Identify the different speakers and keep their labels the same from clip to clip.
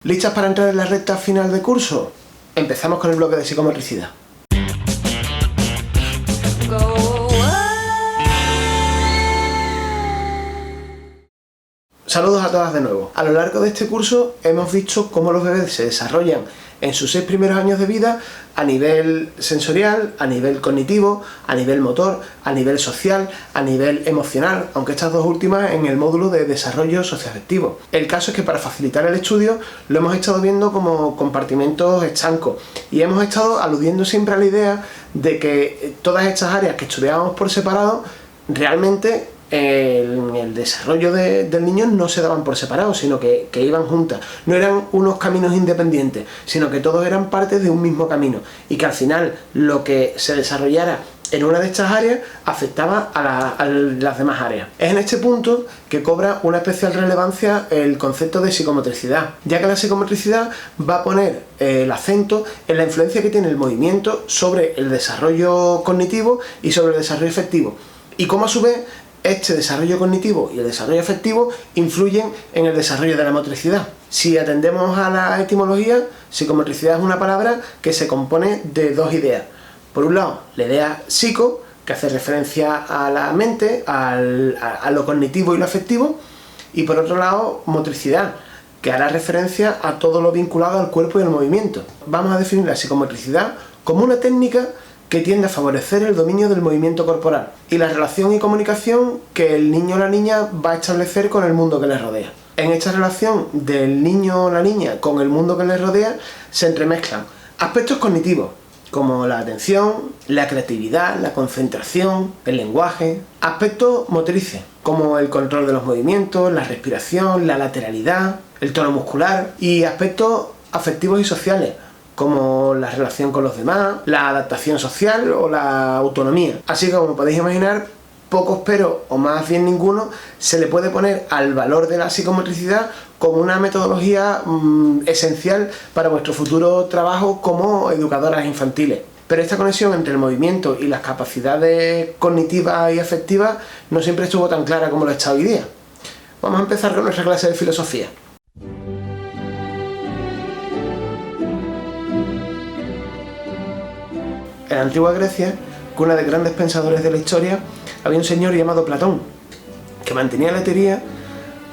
Speaker 1: ¿Listas para entrar en la recta final de curso? Empezamos con el bloque de psicomotricidad. Saludos a todas de nuevo. A lo largo de este curso hemos visto cómo los bebés se desarrollan en sus 6 primeros años de vida a nivel sensorial, a nivel cognitivo, a nivel motor, a nivel social, a nivel emocional, aunque estas dos últimas en el módulo de desarrollo socioafectivo. El caso es que para facilitar el estudio lo hemos estado viendo como compartimentos estancos y hemos estado aludiendo siempre a la idea de que todas estas áreas que estudiábamos por separado realmente en el desarrollo del niño no se daban por separado, sino que iban juntas. No eran unos caminos independientes, sino que todos eran parte de un mismo camino y que al final lo que se desarrollara en una de estas áreas afectaba a las demás áreas. Es en este punto que cobra una especial relevancia el concepto de psicomotricidad, ya que la psicomotricidad va a poner el acento en la influencia que tiene el movimiento sobre el desarrollo cognitivo y sobre el desarrollo afectivo, y cómo a su vez este desarrollo cognitivo y el desarrollo afectivo influyen en el desarrollo de la motricidad. Si atendemos a la etimología, psicomotricidad es una palabra que se compone de dos ideas. Por un lado, la idea psico, que hace referencia a la mente, a lo cognitivo y lo afectivo, y por otro lado, motricidad, que hará referencia a todo lo vinculado al cuerpo y al movimiento. Vamos a definir la psicomotricidad como una técnica que tiende a favorecer el dominio del movimiento corporal y la relación y comunicación que el niño o la niña va a establecer con el mundo que les rodea. En esta relación del niño o la niña con el mundo que les rodea se entremezclan aspectos cognitivos, como la atención, la creatividad, la concentración, el lenguaje, aspectos motrices, como el control de los movimientos, la respiración, la lateralidad, el tono muscular, y aspectos afectivos y sociales, como la relación con los demás, la adaptación social o la autonomía. Así que, como podéis imaginar, pocos pero, o más bien ninguno, se le puede poner al valor de la psicomotricidad como una metodología esencial para vuestro futuro trabajo como educadoras infantiles. Pero esta conexión entre el movimiento y las capacidades cognitivas y afectivas no siempre estuvo tan clara como lo está hoy día. Vamos a empezar con nuestra clase de filosofía. En la antigua Grecia, cuna de grandes pensadores de la historia, había un señor llamado Platón, que mantenía la teoría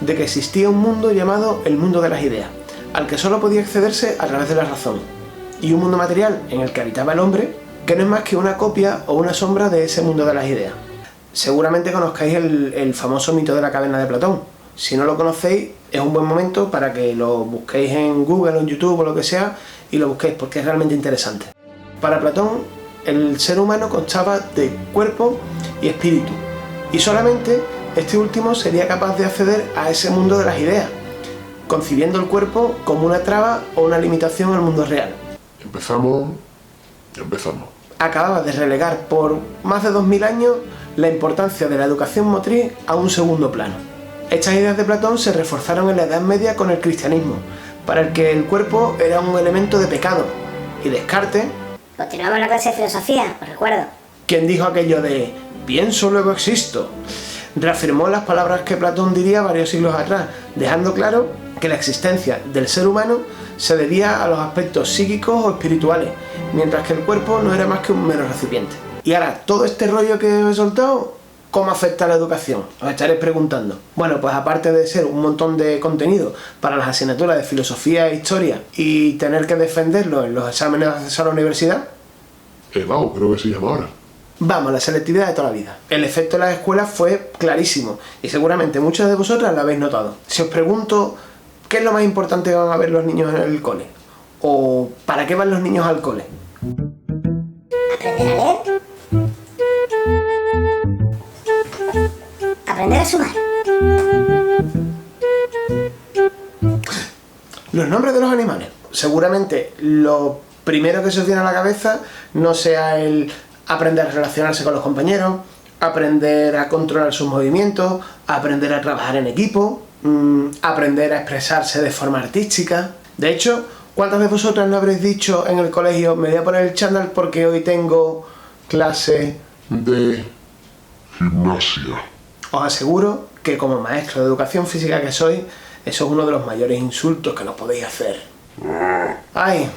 Speaker 1: de que existía un mundo llamado el mundo de las ideas, al que solo podía accederse a través de la razón, y un mundo material en el que habitaba el hombre, que no es más que una copia o una sombra de ese mundo de las ideas. Seguramente conozcáis el famoso mito de la caverna de Platón. Si no lo conocéis, es un buen momento para que lo busquéis en Google o en YouTube o lo que sea, y lo busquéis porque es realmente interesante. Para Platón, el ser humano constaba de cuerpo y espíritu, y solamente este último sería capaz de acceder a ese mundo de las ideas, concibiendo el cuerpo como una traba o una limitación al mundo real.
Speaker 2: Empezamos.
Speaker 1: Acababa de relegar por más de 2000 años la importancia de la educación motriz a un segundo plano. Estas ideas de Platón se reforzaron en la Edad Media con el cristianismo, para el que el cuerpo era un elemento de pecado, y Descartes,
Speaker 3: continuamos la clase de filosofía, os recuerdo,
Speaker 1: quien dijo aquello de «pienso, luego existo», reafirmó las palabras que Platón diría varios siglos atrás, dejando claro que la existencia del ser humano se debía a los aspectos psíquicos o espirituales, mientras que el cuerpo no era más que un mero recipiente. Y ahora, todo este rollo que os he soltado, ¿cómo afecta a la educación? Os estaréis preguntando. Bueno, pues aparte de ser un montón de contenido para las asignaturas de filosofía e historia y tener que defenderlo en los exámenes de acceso a la universidad,
Speaker 2: EBAU, creo que se llama ahora.
Speaker 1: vamos, la selectividad de toda la vida. El efecto en las escuelas fue clarísimo y seguramente muchas de vosotras lo habéis notado. Si os pregunto ¿qué es lo más importante que van a ver los niños en el cole? ¿O para qué van los niños al cole?
Speaker 3: aprender a leer, aprender a sumar,
Speaker 1: Los nombres de los animales. Seguramente lo primero que se os viene a la cabeza no sea el aprender a relacionarse con los compañeros, aprender a controlar sus movimientos, aprender a trabajar en equipo, aprender a expresarse de forma artística. De hecho, ¿cuántas de vosotras no habréis dicho en el colegio me voy a poner el chándal porque hoy tengo clase
Speaker 2: De gimnasia.
Speaker 1: Os aseguro que como maestro de educación física que soy, Eso es uno de los mayores insultos que nos podéis hacer. Ay,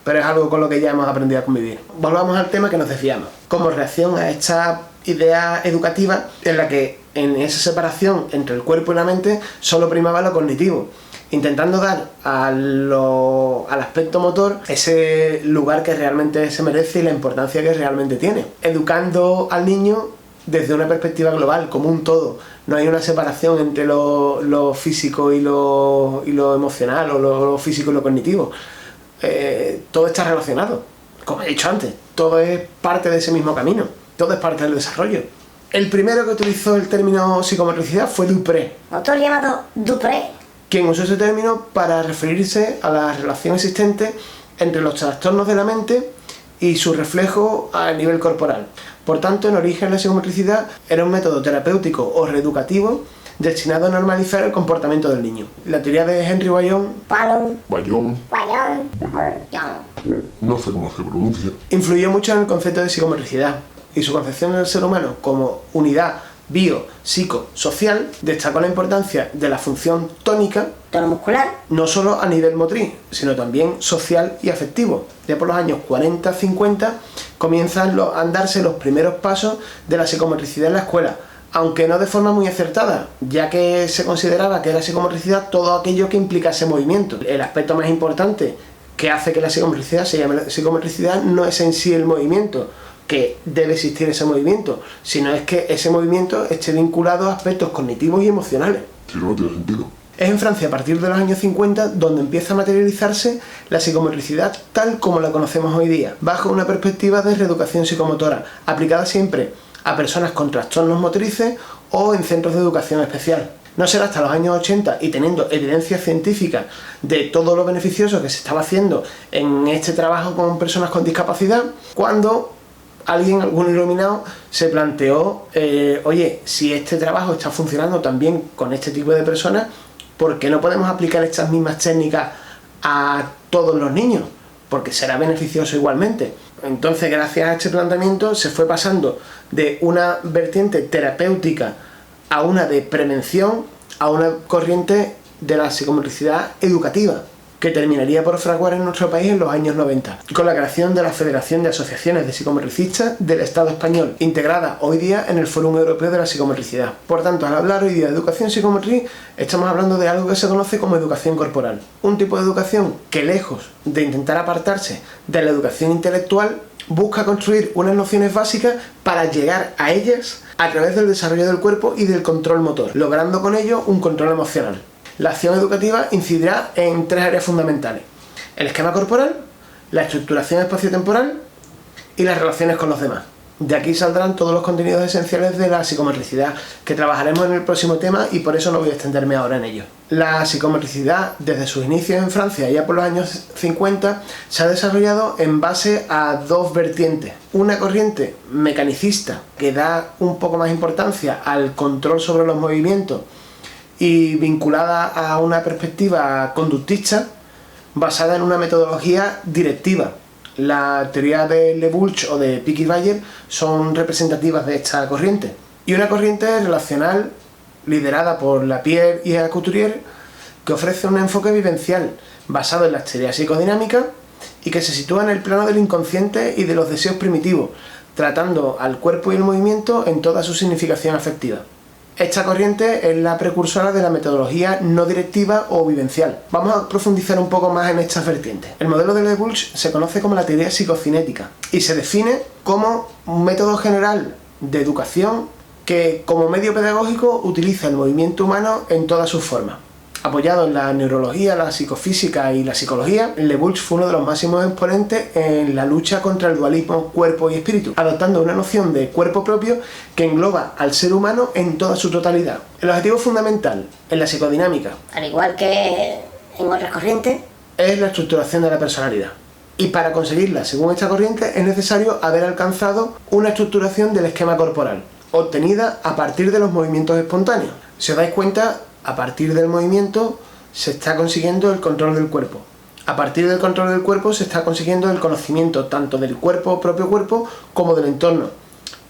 Speaker 1: pero es algo con lo que ya hemos aprendido a convivir. Volvamos al tema que nos desviamos. Como reacción a esta idea educativa en la que en esa separación entre el cuerpo y la mente solo primaba lo cognitivo, intentando dar al aspecto motor ese lugar que realmente se merece y la importancia que realmente tiene. Educando al niño desde una perspectiva global, como un todo. No hay una separación entre lo físico y lo emocional, o lo físico y lo cognitivo. Todo está relacionado, como he dicho antes. Todo es parte de ese mismo camino, todo es parte del desarrollo. El primero que utilizó el término psicomotricidad fue Dupré,
Speaker 3: Autor llamado Dupré.
Speaker 1: quien usó ese término para referirse a la relación existente entre los trastornos de la mente y su reflejo a nivel corporal. Por tanto, en origen la psicomotricidad era un método terapéutico o reeducativo destinado a normalizar el comportamiento del niño. La teoría de Henry Wyon
Speaker 3: Bayón.
Speaker 2: Bayón,
Speaker 3: Bayón.
Speaker 2: no sé cómo se pronuncia.
Speaker 1: influyó mucho en el concepto de psicomotricidad, y su concepción del ser humano como unidad bio-psico-social destacó la importancia de la función tónica,
Speaker 3: Tono muscular.
Speaker 1: no solo a nivel motriz, sino también social y afectivo. Ya por los años 40-50 comienzan a andarse los primeros pasos de la psicomotricidad en la escuela, aunque no de forma muy acertada, ya que se consideraba que era psicomotricidad todo aquello que implicase movimiento. El aspecto más importante que hace que la psicomotricidad se llame psicomotricidad no es en sí el movimiento, que debe existir ese movimiento, sino es que ese movimiento esté vinculado a aspectos cognitivos y emocionales.
Speaker 2: Si no, no tiene sentido.
Speaker 1: Es en Francia a partir de los años 50 donde empieza a materializarse la psicomotricidad tal como la conocemos hoy día, bajo una perspectiva de reeducación psicomotora, aplicada siempre a personas con trastornos motrices o en centros de educación especial. No será hasta los años 80 y teniendo evidencia científica de todo lo beneficioso que se estaba haciendo en este trabajo con personas con discapacidad, cuando algún iluminado, se planteó, oye, si este trabajo está funcionando también con este tipo de personas, ¿por qué no podemos aplicar estas mismas técnicas a todos los niños? Porque será beneficioso igualmente. Entonces, gracias a este planteamiento, se fue pasando de una vertiente terapéutica a una de prevención, a una corriente de la psicomotricidad educativa, que terminaría por fraguar en nuestro país en los años 90, con la creación de la Federación de Asociaciones de Psicomotricistas del Estado Español, integrada hoy día en el Fórum Europeo de la Psicomotricidad. Por tanto, al hablar hoy día de educación psicomotriz, estamos hablando de algo que se conoce como educación corporal. Un tipo de educación que, lejos de intentar apartarse de la educación intelectual, busca construir unas nociones básicas para llegar a ellas a través del desarrollo del cuerpo y del control motor, logrando con ello un control emocional. La acción educativa incidirá en tres áreas fundamentales: el esquema corporal, la estructuración espaciotemporal y las relaciones con los demás. De aquí saldrán todos los contenidos esenciales de la psicomotricidad, que trabajaremos en el próximo tema y por eso no voy a extenderme ahora en ello. La psicomotricidad, desde sus inicios en Francia, ya por los años 50, se ha desarrollado en base a dos vertientes. Una corriente mecanicista, que da un poco más importancia al control sobre los movimientos y vinculada a una perspectiva conductista, basada en una metodología directiva. La teoría de Le Bourch o de Picky-Bayer son representativas de esta corriente. Y una corriente relacional liderada por Lapierre y Couturier, que ofrece un enfoque vivencial basado en las teorías psicodinámicas y que se sitúa en el plano del inconsciente y de los deseos primitivos, tratando al cuerpo y el movimiento en toda su significación afectiva. Esta corriente es la precursora de la metodología no directiva o vivencial. Vamos a profundizar un poco más en estas vertientes. El modelo de Le Bourch se conoce como la teoría psicocinética y se define como un método general de educación que, como medio pedagógico, utiliza el movimiento humano en todas sus formas. Apoyado en la neurología, la psicofísica y la psicología, Le Bourch fue uno de los máximos exponentes en la lucha contra el dualismo cuerpo y espíritu, adoptando una noción de cuerpo propio que engloba al ser humano en toda su totalidad. El objetivo fundamental en la psicodinámica,
Speaker 3: Al igual que en otras corrientes,
Speaker 1: es la estructuración de la personalidad. Y para conseguirla, según esta corriente, es necesario haber alcanzado una estructuración del esquema corporal, obtenida a partir de los movimientos espontáneos. Si os dais cuenta, a partir del movimiento se está consiguiendo el control del cuerpo. A partir del control del cuerpo se está consiguiendo el conocimiento tanto del cuerpo, propio cuerpo, como del entorno.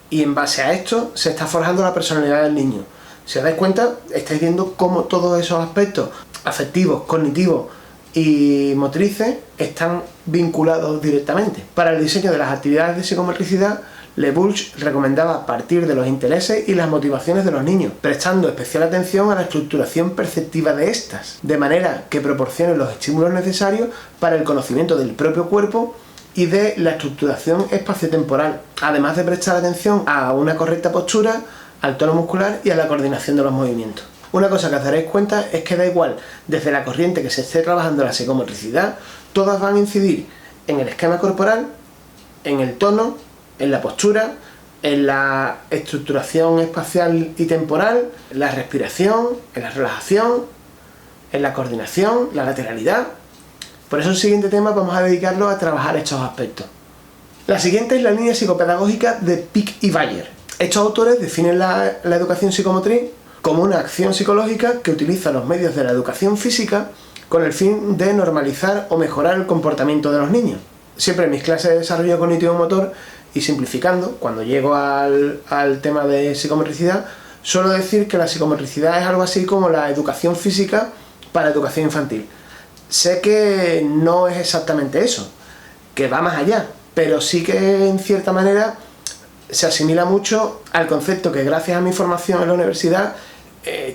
Speaker 1: Y en base a esto se está forjando la personalidad del niño. Si os dais cuenta, estáis viendo cómo todos esos aspectos afectivos, cognitivos y motrices están vinculados directamente. Para el diseño de las actividades de psicomotricidad, Le Bourge recomendaba partir de los intereses y las motivaciones de los niños, prestando especial atención a la estructuración perceptiva de estas, de manera que proporcionen los estímulos necesarios para el conocimiento del propio cuerpo y de la estructuración espaciotemporal, además de prestar atención a una correcta postura, al tono muscular y a la coordinación de los movimientos. Una cosa que os daréis cuenta es que da igual desde la corriente que se esté trabajando la psicomotricidad, todas van a incidir en el esquema corporal, en el tono, en la postura, en la estructuración espacial y temporal, en la respiración, en la relajación, en la coordinación, la lateralidad. Por eso el siguiente tema vamos a dedicarlo a trabajar estos aspectos. La siguiente es la línea psicopedagógica de Pick y Bayer. Estos autores definen la educación psicomotriz como una acción psicológica que utiliza los medios de la educación física con el fin de normalizar o mejorar el comportamiento de los niños. Siempre en mis clases de desarrollo cognitivo-motor y simplificando, cuando llego al tema de psicomotricidad, suelo decir que la psicomotricidad es algo así como la educación física para educación infantil. Sé que no es exactamente eso, que va más allá, pero sí que en cierta manera se asimila mucho al concepto que gracias a mi formación en la universidad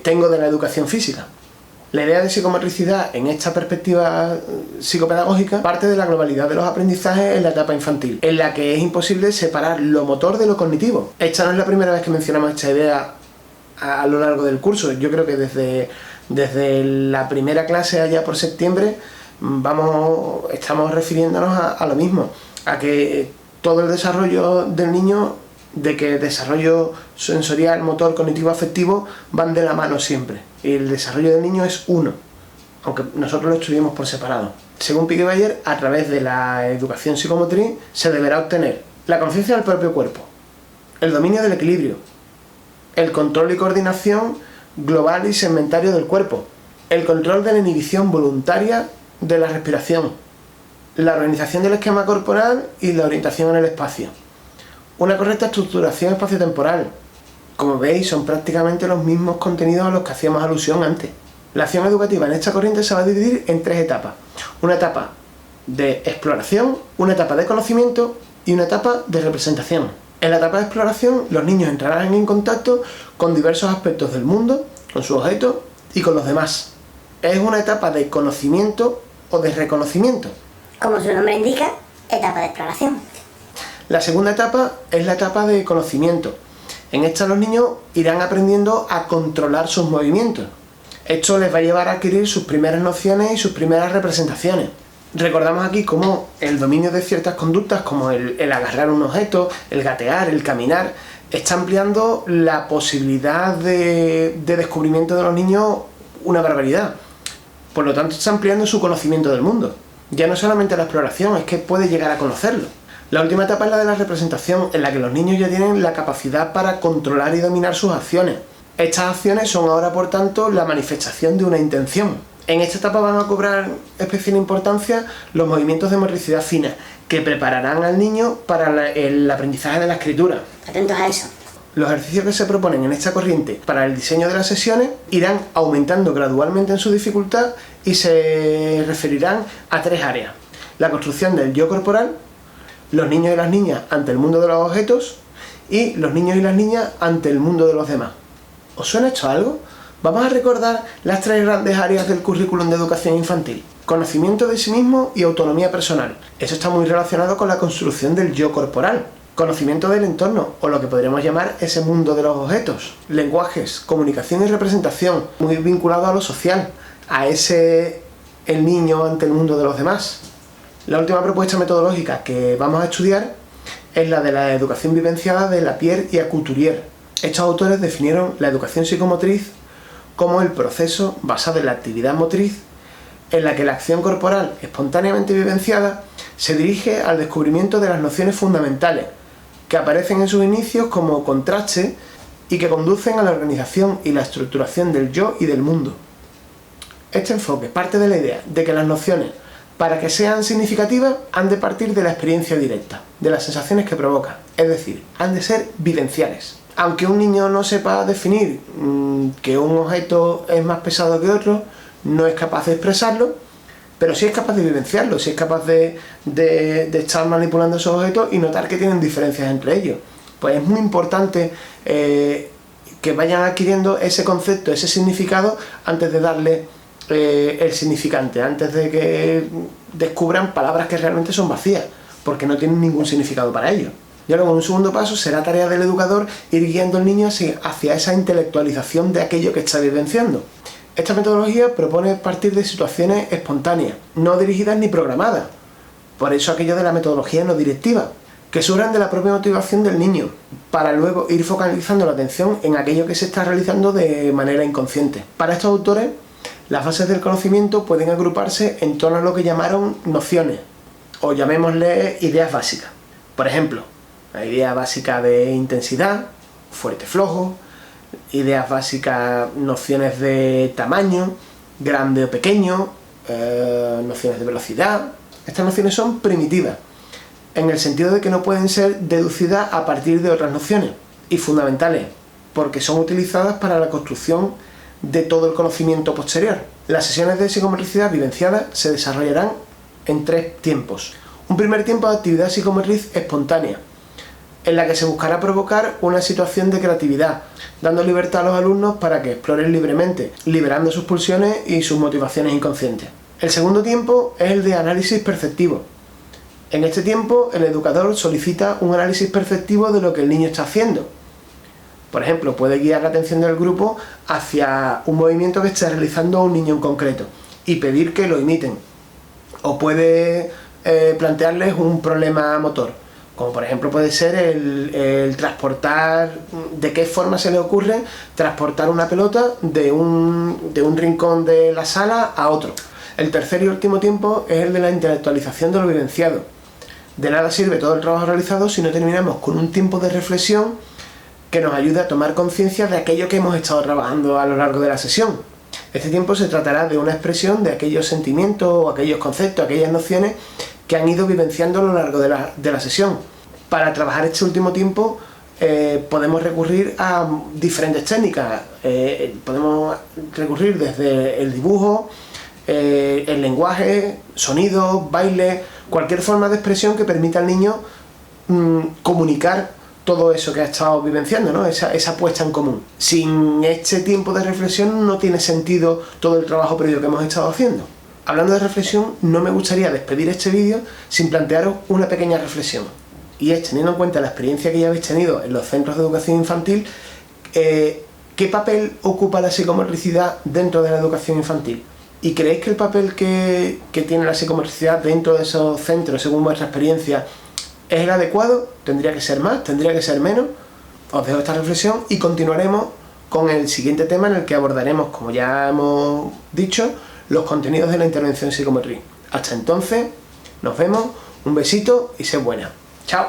Speaker 1: tengo de la educación física. La idea de psicomotricidad en esta perspectiva psicopedagógica parte de la globalidad de los aprendizajes en la etapa infantil, en la que es imposible separar lo motor de lo cognitivo. Esta no es la primera vez que mencionamos esta idea a lo largo del curso. Yo creo que desde la primera clase allá por septiembre estamos refiriéndonos a lo mismo, a que todo el desarrollo del niño, de que el desarrollo sensorial, motor, cognitivo, afectivo van de la mano siempre. Y el desarrollo del niño es uno, aunque nosotros lo estudiemos por separado. Según Pick y Bayer, a través de la educación psicomotriz se deberá obtener la conciencia del propio cuerpo, el dominio del equilibrio, el control y coordinación global y segmentario del cuerpo, el control de la inhibición voluntaria de la respiración, la organización del esquema corporal y la orientación en el espacio, una correcta estructuración espaciotemporal. Como veis, son prácticamente los mismos contenidos a los que hacíamos alusión antes. La acción educativa en esta corriente se va a dividir en tres etapas. Una etapa de exploración, una etapa de conocimiento y una etapa de representación. En la etapa de exploración, los niños entrarán en contacto con diversos aspectos del mundo, con su objeto y con los demás. Es una etapa de conocimiento o de reconocimiento.
Speaker 3: Como su nombre indica, etapa de exploración.
Speaker 1: La segunda etapa es la etapa de conocimiento. En esta los niños irán aprendiendo a controlar sus movimientos. Esto les va a llevar a adquirir sus primeras nociones y sus primeras representaciones. Recordamos aquí cómo el dominio de ciertas conductas, como el agarrar un objeto, el gatear, el caminar, está ampliando la posibilidad de descubrimiento de los niños una barbaridad. Por lo tanto, está ampliando su conocimiento del mundo. Ya no solamente la exploración, es que puede llegar a conocerlo. La última etapa es la de la representación, en la que los niños ya tienen la capacidad para controlar y dominar sus acciones. Estas acciones son ahora, por tanto, la manifestación de una intención. En esta etapa van a cobrar especial importancia los movimientos de motricidad fina, que prepararán al niño para el aprendizaje de la escritura.
Speaker 3: Atentos a eso.
Speaker 1: Los ejercicios que se proponen en esta corriente para el diseño de las sesiones irán aumentando gradualmente en su dificultad y se referirán a tres áreas: la construcción del yo corporal, los niños y las niñas ante el mundo de los objetos y los niños y las niñas ante el mundo de los demás. ¿Os suena esto a algo? Vamos a recordar las tres grandes áreas del currículum de educación infantil: conocimiento de sí mismo y autonomía personal. Eso está muy relacionado con la construcción del yo corporal. Conocimiento del entorno, o lo que podríamos llamar ese mundo de los objetos. Lenguajes, comunicación y representación, muy vinculado a lo social, a el niño ante el mundo de los demás. La última propuesta metodológica que vamos a estudiar es la de la educación vivenciada de Lapierre y Couturier. Estos autores definieron la educación psicomotriz como el proceso basado en la actividad motriz en la que la acción corporal espontáneamente vivenciada se dirige al descubrimiento de las nociones fundamentales que aparecen en sus inicios como contraste y que conducen a la organización y la estructuración del yo y del mundo. Este enfoque parte de la idea de que las nociones, para que sean significativas, han de partir de la experiencia directa, de las sensaciones que provocan, es decir, han de ser vivenciales. Aunque un niño no sepa definir que un objeto es más pesado que otro, no es capaz de expresarlo, pero sí es capaz de vivenciarlo, sí es capaz de estar manipulando esos objetos y notar que tienen diferencias entre ellos. Pues es muy importante que vayan adquiriendo ese concepto, ese significado, antes de darle el significante, antes de que descubran palabras que realmente son vacías, porque no tienen ningún significado para ellos. Y luego, en un segundo paso, será tarea del educador ir guiando al niño hacia esa intelectualización de aquello que está vivenciando. Esta metodología propone partir de situaciones espontáneas, no dirigidas ni programadas. Por eso aquello de la metodología no directiva, que surjan de la propia motivación del niño, para luego ir focalizando la atención en aquello que se está realizando de manera inconsciente. Para estos autores, las bases del conocimiento pueden agruparse en torno a lo que llamaron nociones, o llamémosle ideas básicas. Por ejemplo, la idea básica de intensidad, fuerte-flojo, ideas básicas, nociones de tamaño, grande o pequeño, nociones de velocidad. Estas nociones son primitivas, en el sentido de que no pueden ser deducidas a partir de otras nociones, y fundamentales, porque son utilizadas para la construcción de todo el conocimiento posterior. Las sesiones de psicomotricidad vivenciada se desarrollarán en 3 tiempos. Un primer tiempo de actividad psicomotriz espontánea, en la que se buscará provocar una situación de creatividad, dando libertad a los alumnos para que exploren libremente, liberando sus pulsiones y sus motivaciones inconscientes. El segundo tiempo es el de análisis perceptivo. En este tiempo, el educador solicita un análisis perceptivo de lo que el niño está haciendo. Por ejemplo, puede guiar la atención del grupo hacia un movimiento que esté realizando un niño en concreto y pedir que lo imiten. O puede plantearles un problema motor, como por ejemplo puede ser el transportar, de qué forma se le ocurre transportar una pelota de un rincón de la sala a otro. El tercer y último tiempo es el de la intelectualización de lo vivenciado. De nada sirve todo el trabajo realizado si no terminamos con un tiempo de reflexión que nos ayude a tomar conciencia de aquello que hemos estado trabajando a lo largo de la sesión. Este tiempo se tratará de una expresión de aquellos sentimientos o aquellos conceptos, aquellas nociones que han ido vivenciando a lo largo de la sesión. Para trabajar este último tiempo podemos recurrir a diferentes técnicas. Podemos recurrir desde el dibujo, el lenguaje, sonidos, baile, cualquier forma de expresión que permita al niño comunicar todo eso que ha estado vivenciando, ¿no? Esa puesta en común. Sin este tiempo de reflexión no tiene sentido todo el trabajo previo que hemos estado haciendo. Hablando de reflexión, no me gustaría despedir este vídeo sin plantearos una pequeña reflexión. Y es, teniendo en cuenta la experiencia que ya habéis tenido en los centros de educación infantil, ¿qué papel ocupa la psicomotricidad dentro de la educación infantil? ¿Y creéis que el papel que tiene la psicomotricidad dentro de esos centros, según vuestra experiencia, es el adecuado? ¿Tendría que ser más? ¿Tendría que ser menos? Os dejo esta reflexión y continuaremos con el siguiente tema, en el que abordaremos, como ya hemos dicho, los contenidos de la intervención psicomotriz. Hasta entonces, nos vemos, un besito y sed buena. ¡Chao!